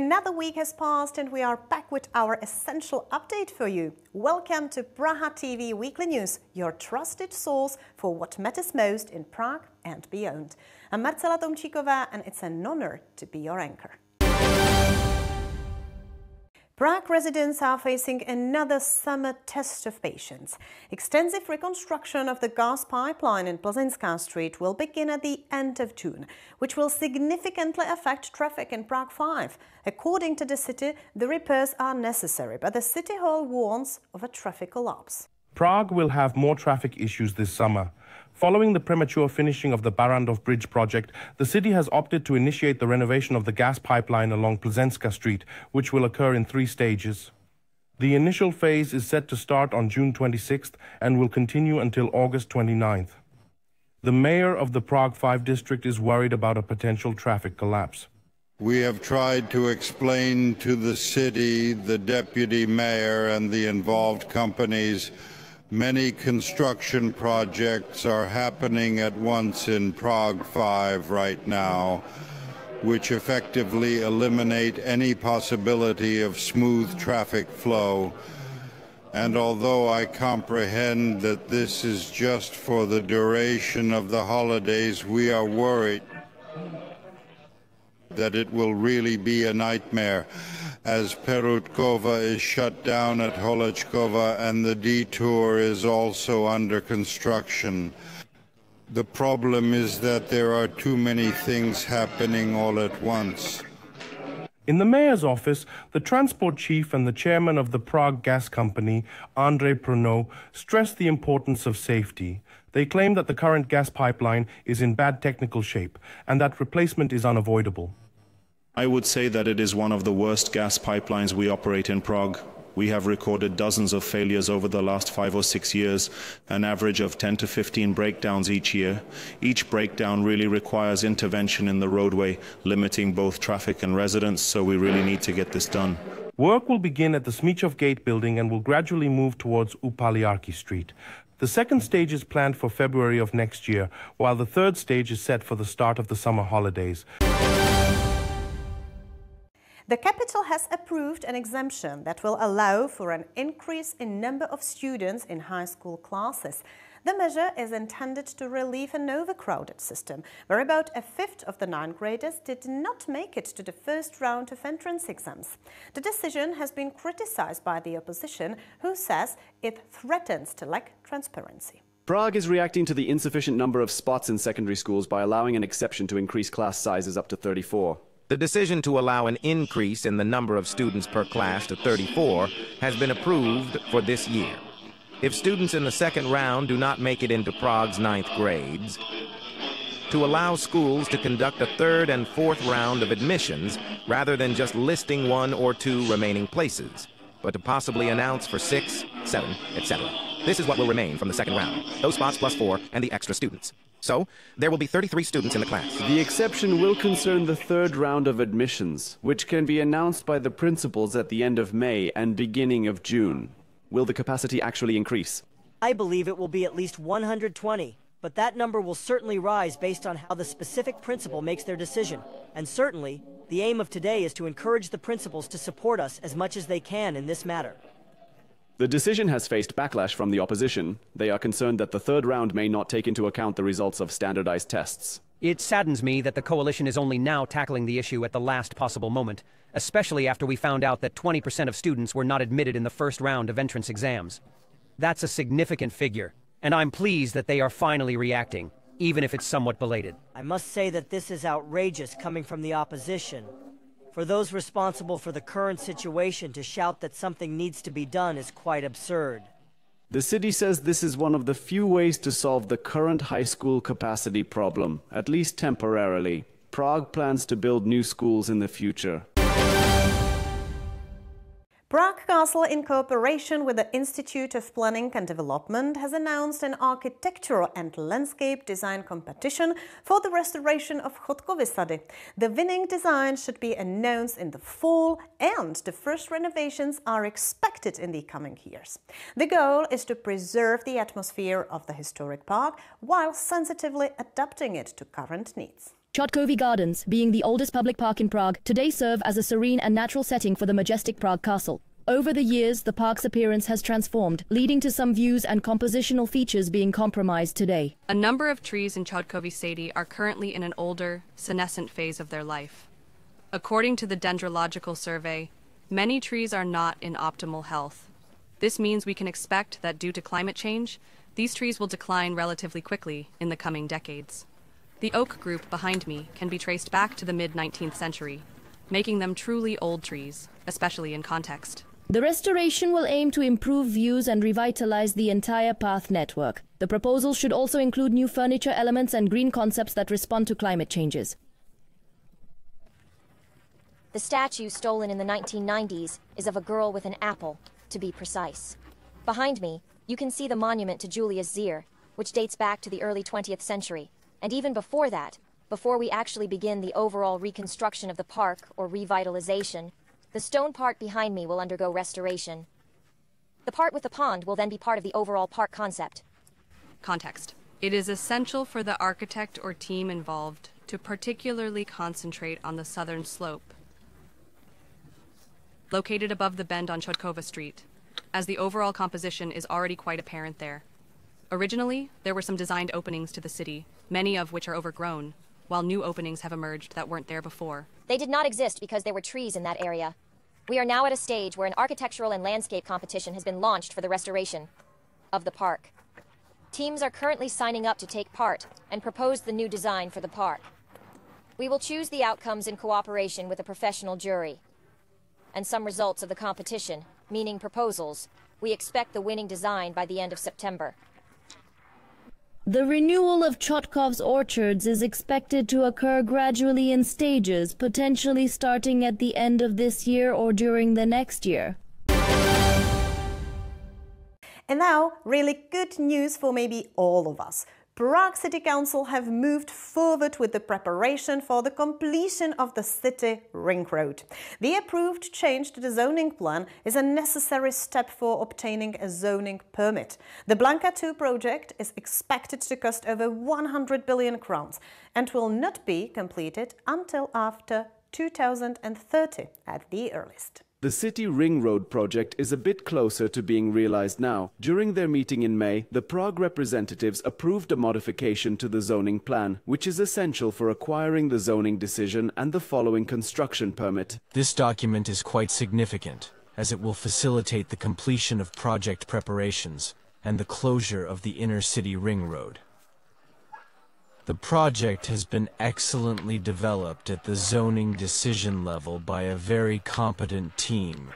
Another week has passed and we are back with our essential update for you. Welcome to Praha TV Weekly News, your trusted source for what matters most in Prague and beyond. I'm Marcela Tomčíková and it's an honor to be your anchor. Prague residents are facing another summer test of patience. Extensive reconstruction of the gas pipeline in Plzeňská Street will begin at the end of June, which will significantly affect traffic in Prague 5. According to the city, the repairs are necessary, but the City Hall warns of a traffic collapse. Prague will have more traffic issues this summer. Following the premature finishing of the Barrandov Bridge project, the city has opted to initiate the renovation of the gas pipeline along Plzeňská Street, which will occur in 3 stages. The initial phase is set to start on June 26th and will continue until August 29th. The mayor of the Prague 5 district is worried about a potential traffic collapse. We have tried to explain to the city, the deputy mayor and the involved companies many construction projects are happening at once in Prague 5 right now, which effectively eliminate any possibility of smooth traffic flow. And although I comprehend that this is just for the duration of the holidays, we are worried that it will really be a nightmare, as Perutkova is shut down at Holečkova and the detour is also under construction. The problem is that there are too many things happening all at once. In the mayor's office, the transport chief and the chairman of the Prague Gas Company, Andrej Prno, stressed the importance of safety. They claim that the current gas pipeline is in bad technical shape and that replacement is unavoidable. I would say that it is one of the worst gas pipelines we operate in Prague. We have recorded dozens of failures over the last 5 or 6 years, an average of 10 to 15 breakdowns each year. Each breakdown really requires intervention in the roadway, limiting both traffic and residents, so we really need to get this done. Work will begin at the Smichov Gate building and will gradually move towards Upaliarki Street. The second stage is planned for February of next year, while the third stage is set for the start of the summer holidays. The capital has approved an exemption that will allow for an increase in number of students in high school classes. The measure is intended to relieve an overcrowded system, where about a fifth of the 9th graders did not make it to the first round of entrance exams. The decision has been criticized by the opposition, who says it threatens to lack transparency. Prague is reacting to the insufficient number of spots in secondary schools by allowing an exception to increase class sizes up to 34. The decision to allow an increase in the number of students per class to 34 has been approved for this year. If students in the second round do not make it into Prague's 9th grades, to allow schools to conduct a 3rd and 4th round of admissions rather than just listing 1 or 2 remaining places, but to possibly announce for 6, 7, etc. This is what will remain from the second round, those spots plus 4 and the extra students. So, there will be 33 students in the class. The exception will concern the 3rd round of admissions, which can be announced by the principals at the end of May and beginning of June. Will the capacity actually increase? I believe it will be at least 120, but that number will certainly rise based on how the specific principal makes their decision. And certainly, the aim of today is to encourage the principals to support us as much as they can in this matter. The decision has faced backlash from the opposition. They are concerned that the 3rd round may not take into account the results of standardized tests. It saddens me that the coalition is only now tackling the issue at the last possible moment, especially after we found out that 20% of students were not admitted in the first round of entrance exams. That's a significant figure, and I'm pleased that they are finally reacting, even if it's somewhat belated. I must say that this is outrageous coming from the opposition. For those responsible for the current situation to shout that something needs to be done is quite absurd. The city says this is one of the few ways to solve the current high school capacity problem, at least temporarily. Prague plans to build new schools in the future. Prague Castle, in cooperation with the Institute of Planning and Development, has announced an architectural and landscape design competition for the restoration of Chodkovy Sady. The winning design should be announced in the fall, and the first renovations are expected in the coming years. The goal is to preserve the atmosphere of the historic park while sensitively adapting it to current needs. Chodkovy Gardens, being the oldest public park in Prague, today serve as a serene and natural setting for the majestic Prague Castle. Over the years, the park's appearance has transformed, leading to some views and compositional features being compromised today. A number of trees in Chodkovy Sady are currently in an older, senescent phase of their life. According to the Dendrological Survey, many trees are not in optimal health. This means we can expect that due to climate change, these trees will decline relatively quickly in the coming decades. The oak group behind me can be traced back to the mid-19th century, making them truly old trees, especially in context. The restoration will aim to improve views and revitalize the entire path network. The proposal should also include new furniture elements and green concepts that respond to climate changes. The statue stolen in the 1990s is of a girl with an apple, to be precise. Behind me, you can see the monument to Julius Caesar, which dates back to the early 20th century. And even before that, before we actually begin the overall reconstruction of the park or revitalization, the stone part behind me will undergo restoration. The part with the pond will then be part of the overall park concept. Context. It is essential for the architect or team involved to particularly concentrate on the southern slope, located above the bend on Chodkova Street, as the overall composition is already quite apparent there. Originally, there were some designed openings to the city, many of which are overgrown, while new openings have emerged that weren't there before. They did not exist because there were trees in that area. We are now at a stage where an architectural and landscape competition has been launched for the restoration of the park. Teams are currently signing up to take part and propose the new design for the park. We will choose the outcomes in cooperation with a professional jury. And some results of the competition, meaning proposals, we expect the winning design by the end of September. The renewal of Chodkov's orchards is expected to occur gradually in stages, potentially starting at the end of this year or during the next year. And now, really good news for maybe all of us. Prague City Council have moved forward with the preparation for the completion of the city ring road. The approved change to the zoning plan is a necessary step for obtaining a zoning permit. The Blanka 2 project is expected to cost over 100 billion crowns and will not be completed until after 2030 at the earliest. The City Ring Road project is a bit closer to being realized now. During their meeting in May, the Prague representatives approved a modification to the zoning plan, which is essential for acquiring the zoning decision and the following construction permit. This document is quite significant, as it will facilitate the completion of project preparations and the closure of the inner city ring road. The project has been excellently developed at the zoning decision level by a very competent team,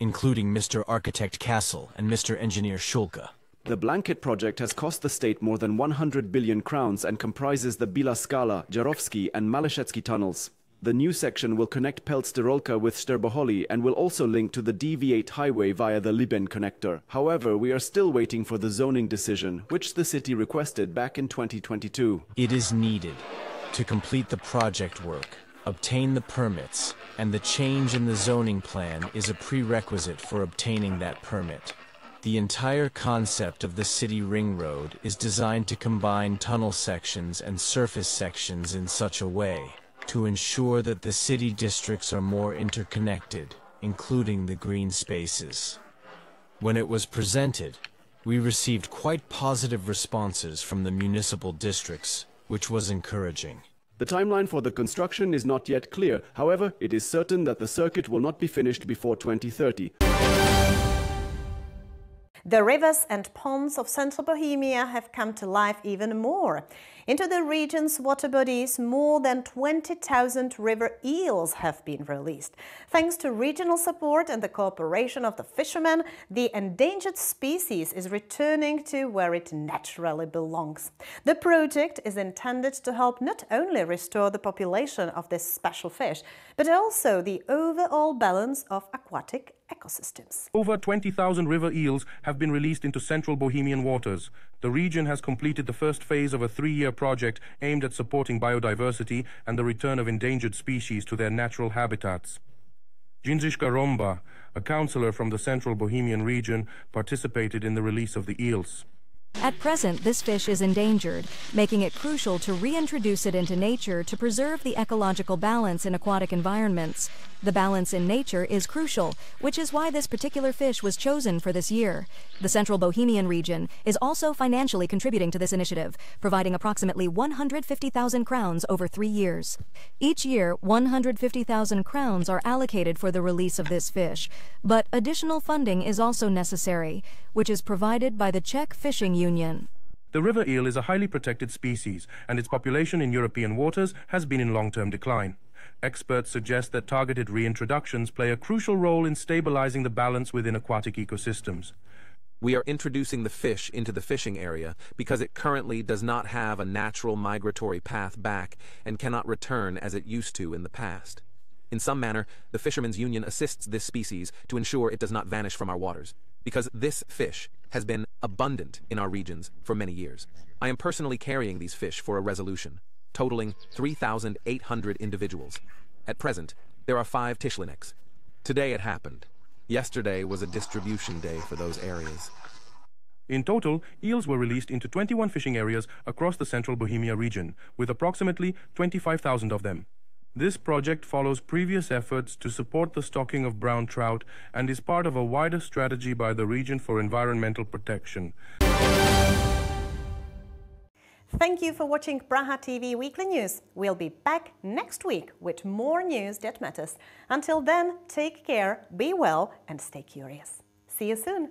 including Mr. Architect Castle and Mr. Engineer Schulke. The Blanket project has cost the state more than 100 billion crowns and comprises the Bila Skala, Jarovsky and Malešecký tunnels. The new section will connect Pelc-Styrolka with Šterboholí and will also link to the DV8 highway via the Liben connector. However, we are still waiting for the zoning decision, which the city requested back in 2022. It is needed to complete the project work, obtain the permits, and the change in the zoning plan is a prerequisite for obtaining that permit. The entire concept of the city ring road is designed to combine tunnel sections and surface sections in such a way to ensure that the city districts are more interconnected, including the green spaces. When it was presented, we received quite positive responses from the municipal districts, which was encouraging. The timeline for the construction is not yet clear. However, it is certain that the circuit will not be finished before 2030. The rivers and ponds of Central Bohemia have come to life even more. Into the region's water bodies, more than 20,000 river eels have been released. Thanks to regional support and the cooperation of the fishermen, the endangered species is returning to where it naturally belongs. The project is intended to help not only restore the population of this special fish, but also the overall balance of aquatic ecosystems. Over 20,000 river eels have been released into central Bohemian waters. The region has completed the first phase of a 3-year project aimed at supporting biodiversity and the return of endangered species to their natural habitats. Jindřiška Romba, a councillor from the central Bohemian region, participated in the release of the eels. At present, this fish is endangered, making it crucial to reintroduce it into nature to preserve the ecological balance in aquatic environments. The balance in nature is crucial, which is why this particular fish was chosen for this year. The Central Bohemian region is also financially contributing to this initiative, providing approximately 150,000 crowns over 3 years. Each year, 150,000 crowns are allocated for the release of this fish, but additional funding is also necessary, which is provided by the Czech Fishing Union. The river eel is a highly protected species, and its population in European waters has been in long-term decline. Experts suggest that targeted reintroductions play a crucial role in stabilizing the balance within aquatic ecosystems. We are introducing the fish into the fishing area because it currently does not have a natural migratory path back and cannot return as it used to in the past. In some manner, the Fishermen's Union assists this species to ensure it does not vanish from our waters, because this fish has been abundant in our regions for many years. I am personally carrying these fish for a resolution, totaling 3,800 individuals. At present, there are 5 Tischleniks. Today it happened. Yesterday was a distribution day for those areas. In total, eels were released into 21 fishing areas across the Central Bohemia region, with approximately 25,000 of them. This project follows previous efforts to support the stocking of brown trout and is part of a wider strategy by the region for environmental protection. Thank you for watching Praha TV Weekly News. We'll be back next week with more news that matters. Until then, take care, be well, and stay curious. See you soon.